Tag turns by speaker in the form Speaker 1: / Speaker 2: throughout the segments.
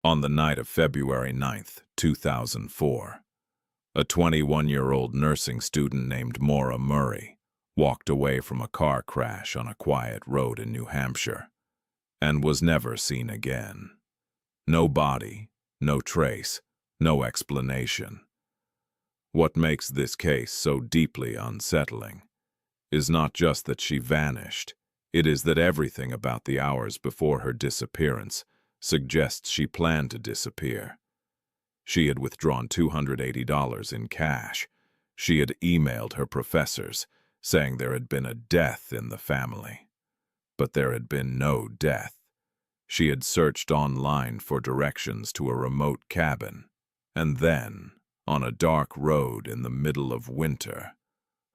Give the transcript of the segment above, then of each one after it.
Speaker 1: On the night of February 9th, 2004, a 21-year-old nursing student named Maura Murray walked away from a car crash on a quiet road in New Hampshire and was never seen again. No body, no trace, no explanation. What makes this case so deeply unsettling is not just that she vanished, it is that everything about the hours before her disappearance suggests she planned to disappear. She had withdrawn $280 in cash. She had emailed her professors, saying there had been a death in the family. But there had been no death. She had searched online for directions to a remote cabin, and then, on a dark road in the middle of winter,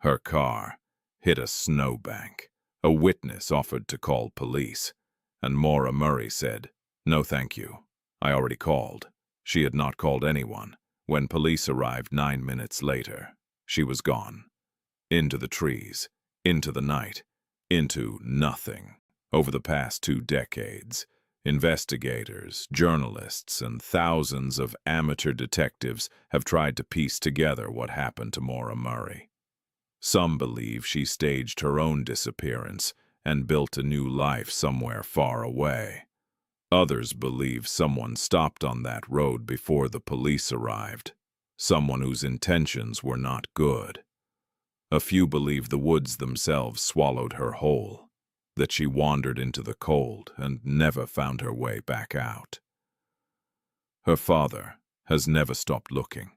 Speaker 1: her car hit a snowbank. A witness offered to call police, and Maura Murray said, "No, thank you. I already called." She had not called anyone. When police arrived 9 minutes later, she was gone. Into the trees, into the night, into nothing. Over the past 2 decades, investigators, journalists, and thousands of amateur detectives have tried to piece together what happened to Maura Murray. Some believe she staged her own disappearance and built a new life somewhere far away. Others believe someone stopped on that road before the police arrived, someone whose intentions were not good. A few believe the woods themselves swallowed her whole, that she wandered into the cold and never found her way back out. Her father has never stopped looking.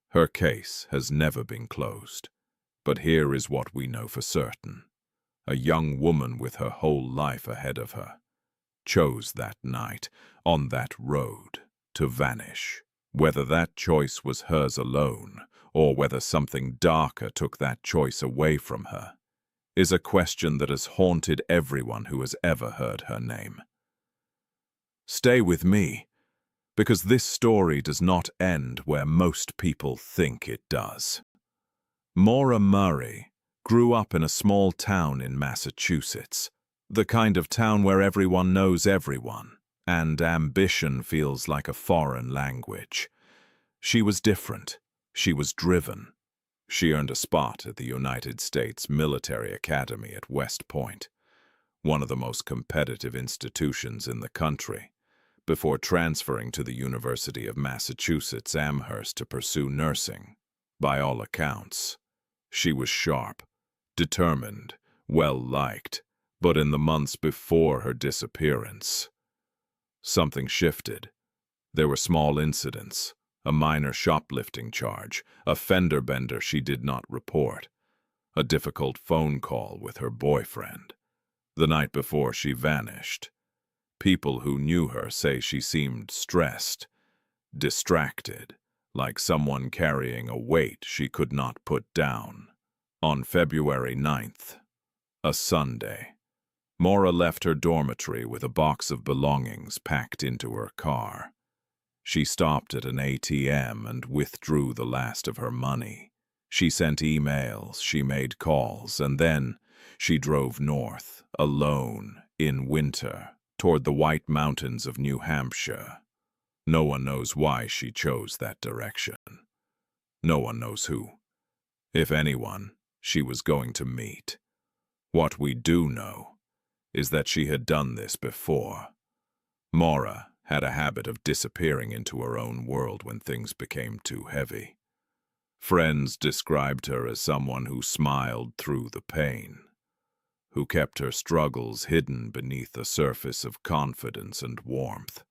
Speaker 1: Her case has never been closed. But here is what we know for certain. A young woman with her whole life ahead of her chose that night, on that road, to vanish. Whether that choice was hers alone, or whether something darker took that choice away from her, is a question that has haunted everyone who has ever heard her name. Stay with me, because this story does not end where most people think it does. Maura Murray grew up in a small town in Massachusetts, the kind of town where everyone knows everyone, and ambition feels like a foreign language. She was different. She was driven. She earned a spot at the United States Military Academy at West Point, one of the most competitive institutions in the country, before transferring to the University of Massachusetts Amherst to pursue nursing. By all accounts, she was sharp, determined, well-liked, but in the months before her disappearance, something shifted. There were small incidents, a minor shoplifting charge, a fender bender she did not report, a difficult phone call with her boyfriend. The night before she vanished, people who knew her say she seemed stressed, distracted, like someone carrying a weight she could not put down. On February 9th, a Sunday, Maura left her dormitory with a box of belongings packed into her car. She stopped at an ATM and withdrew the last of her money. She sent emails, she made calls, and then she drove north, alone, in winter, toward the White Mountains of New Hampshire. No one knows why she chose that direction. No one knows who, if anyone, she was going to meet. What we do know is that she had done this before. Maura had a habit of disappearing into her own world when things became too heavy. Friends described her as someone who smiled through the pain, who kept her struggles hidden beneath a surface of confidence and warmth.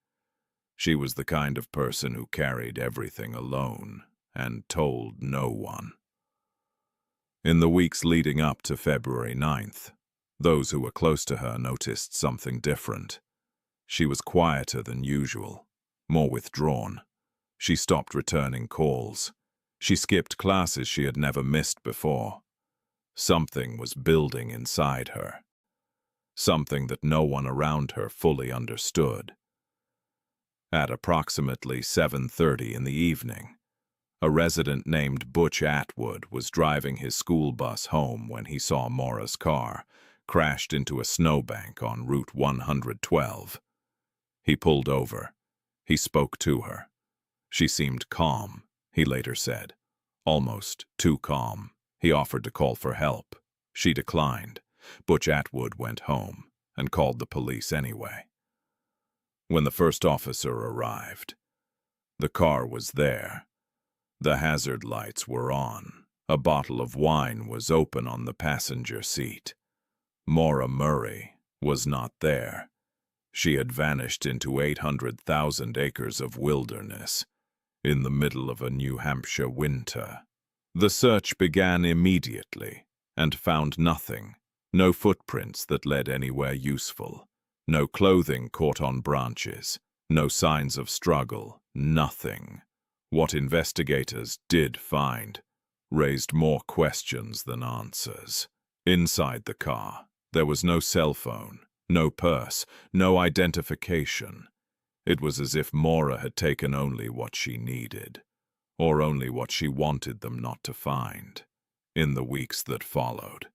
Speaker 1: She was the kind of person who carried everything alone and told no one. In the weeks leading up to February 9th, those who were close to her noticed something different. She was quieter than usual, more withdrawn. She stopped returning calls. She skipped classes she had never missed before. Something was building inside her. Something that no one around her fully understood. At approximately 7:30 in the evening, a resident named Butch Atwood was driving his school bus home when he saw Maura's car crashed into a snowbank on Route 112. He pulled over, He spoke to her. She seemed calm, he later said. Almost too calm. He offered to call for help. She declined. Butch Atwood went home and called the police anyway. When the first officer arrived, the car was there. The hazard lights were on. A bottle of wine was open on the passenger seat. Maura Murray was not there. She had vanished into 800,000 acres of wilderness in the middle of a New Hampshire winter. The search began immediately and found nothing. No footprints that led anywhere useful. No clothing caught on branches. No signs of struggle. Nothing. What investigators did find raised more questions than answers. Inside the car, there was no cell phone, no purse, no identification. It was as if Maura had taken only what she needed, or only what she wanted them not to find. In the weeks that followed,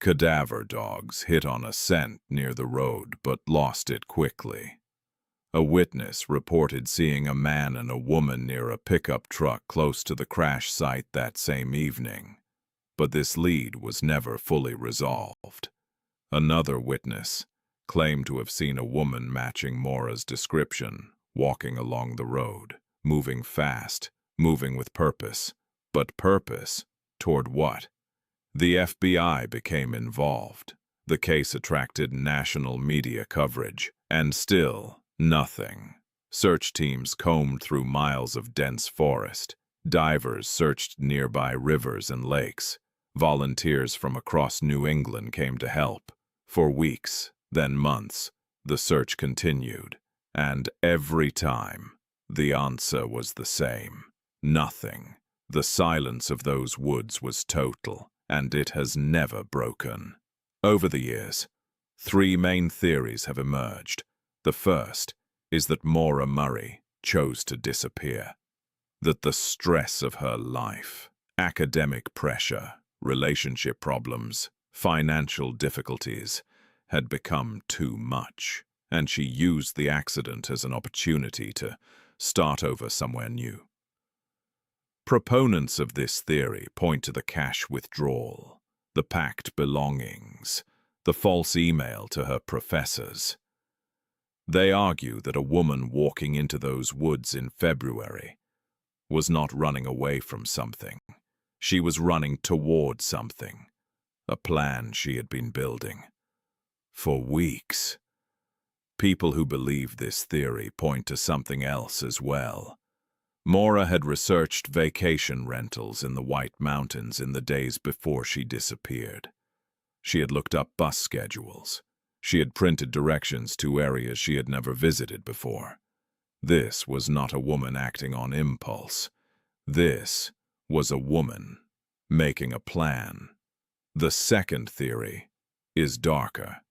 Speaker 1: cadaver dogs hit on a scent near the road but lost it quickly. A witness reported seeing a man and a woman near a pickup truck close to the crash site that same evening, but this lead was never fully resolved. Another witness claimed to have seen a woman matching Maura's description, walking along the road, moving fast, moving with purpose. But purpose toward what? The FBI became involved. The case attracted national media coverage, and still nothing. Search teams combed through miles of dense forest. Divers searched nearby rivers and lakes. Volunteers from across New England came to help. For weeks, then months, the search continued, and every time, the answer was the same. Nothing. The silence of those woods was total, and it has never broken. Over the years, 3 main theories have emerged. The first is that Maura Murray chose to disappear. That the stress of her life, academic pressure, relationship problems, financial difficulties, had become too much, and she used the accident as an opportunity to start over somewhere new. Proponents of this theory point to the cash withdrawal, the packed belongings, the false email to her professors. They argue that a woman walking into those woods in February was not running away from something. She was running toward something, a plan she had been building. For weeks. People who believe this theory point to something else as well. Maura had researched vacation rentals in the White Mountains in the days before she disappeared. She had looked up bus schedules. She had printed directions to areas she had never visited before. This was not a woman acting on impulse. This was a woman making a plan. The second theory is darker.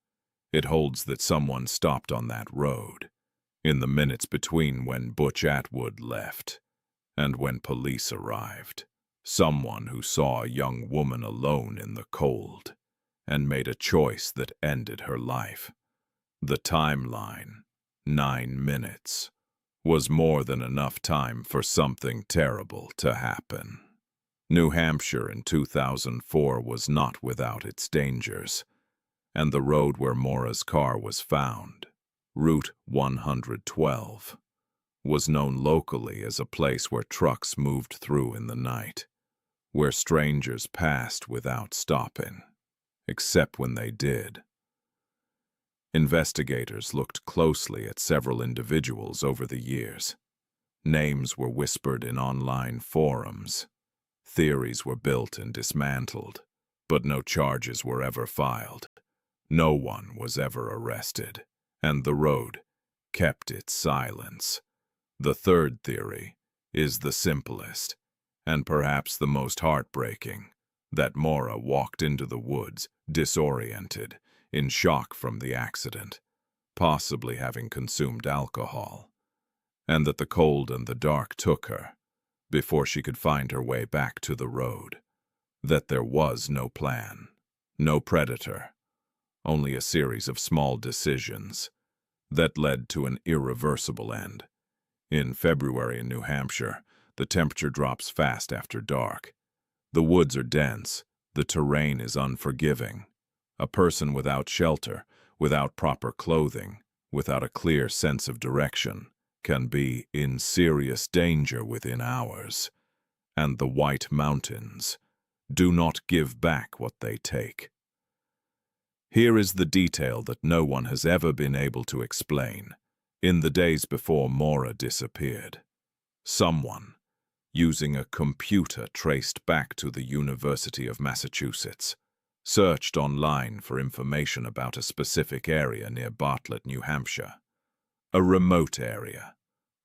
Speaker 1: It holds that someone stopped on that road, in the minutes between when Butch Atwood left and when police arrived. Someone who saw a young woman alone in the cold and made a choice that ended her life. The timeline, 9 minutes, was more than enough time for something terrible to happen. New Hampshire in 2004 was not without its dangers, and the road where Maura's car was found, Route 112, was known locally as a place where trucks moved through in the night, where strangers passed without stopping, except when they did. Investigators looked closely at several individuals over the years. Names were whispered in online forums. Theories were built and dismantled, but no charges were ever filed. No one was ever arrested, and the road kept its silence. The third theory is the simplest, and perhaps the most heartbreaking, that Maura walked into the woods, disoriented, in shock from the accident, possibly having consumed alcohol, and that the cold and the dark took her before she could find her way back to the road. That there was no plan, no predator, only a series of small decisions that led to an irreversible end. In February in New Hampshire, the temperature drops fast after dark. The woods are dense, the terrain is unforgiving. A person without shelter, without proper clothing, without a clear sense of direction, can be in serious danger within hours. And the White Mountains do not give back what they take. Here is the detail that no one has ever been able to explain. In the days before Maura disappeared, someone, using a computer traced back to the University of Massachusetts, searched online for information about a specific area near Bartlett, New Hampshire. A remote area,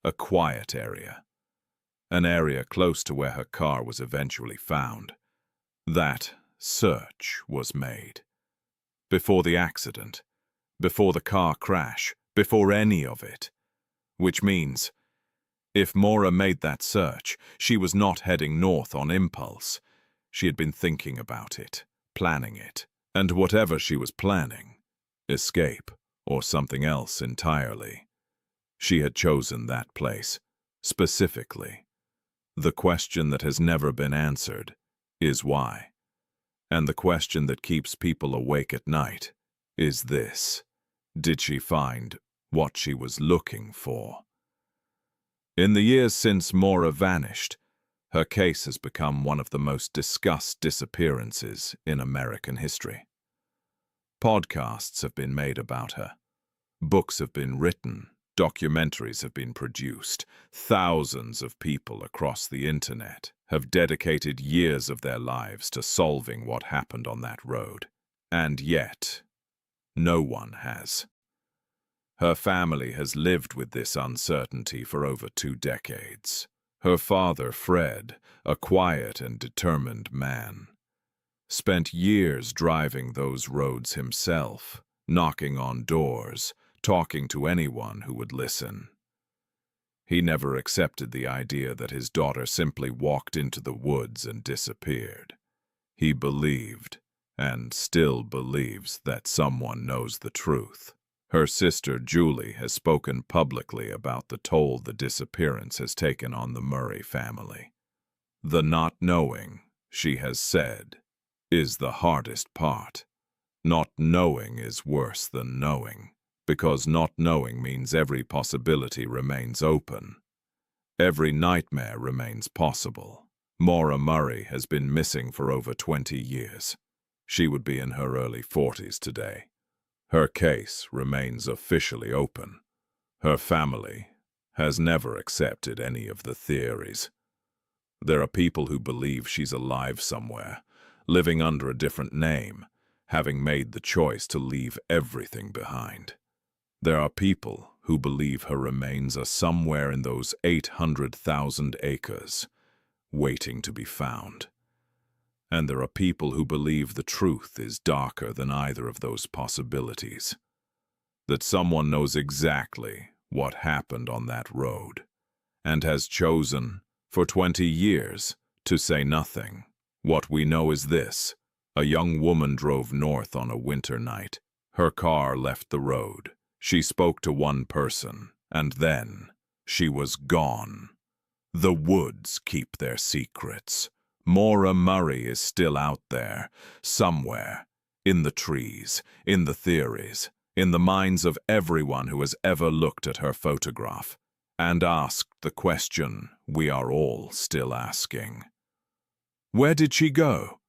Speaker 1: a quiet area, an area close to where her car was eventually found. That search was made. Before the accident, before the car crash, before any of it. Which means, if Maura made that search, she was not heading north on impulse. She had been thinking about it, planning it, and whatever she was planning, escape or something else entirely. She had chosen that place, specifically. The question that has never been answered is why. And the question that keeps people awake at night is this: did she find what she was looking for? In the years since Maura vanished, her case has become one of the most discussed disappearances in American history. Podcasts have been made about her. Books have been written. Documentaries have been produced. Thousands of people across the internet have dedicated years of their lives to solving what happened on that road. And yet, no one has. Her family has lived with this uncertainty for over 2 decades. Her father, Fred, a quiet and determined man, spent years driving those roads himself, knocking on doors, talking to anyone who would listen. He never accepted the idea that his daughter simply walked into the woods and disappeared. He believed, and still believes, that someone knows the truth. Her sister, Julie, has spoken publicly about the toll the disappearance has taken on the Murray family. The not knowing, she has said, is the hardest part. Not knowing is worse than knowing, because not knowing means every possibility remains open. Every nightmare remains possible. Maura Murray has been missing for over 20 years. She would be in her early 40s today. Her case remains officially open. Her family has never accepted any of the theories. There are people who believe she's alive somewhere, living under a different name, having made the choice to leave everything behind. There are people who believe her remains are somewhere in those 800,000 acres, waiting to be found. And there are people who believe the truth is darker than either of those possibilities. That someone knows exactly what happened on that road, and has chosen, for 20 years, to say nothing. What we know is this: a young woman drove north on a winter night. Her car left the road. She spoke to one person, and then she was gone. The woods keep their secrets. Maura Murray is still out there, somewhere, in the trees, in the theories, in the minds of everyone who has ever looked at her photograph, and asked the question we are all still asking. Where did she go?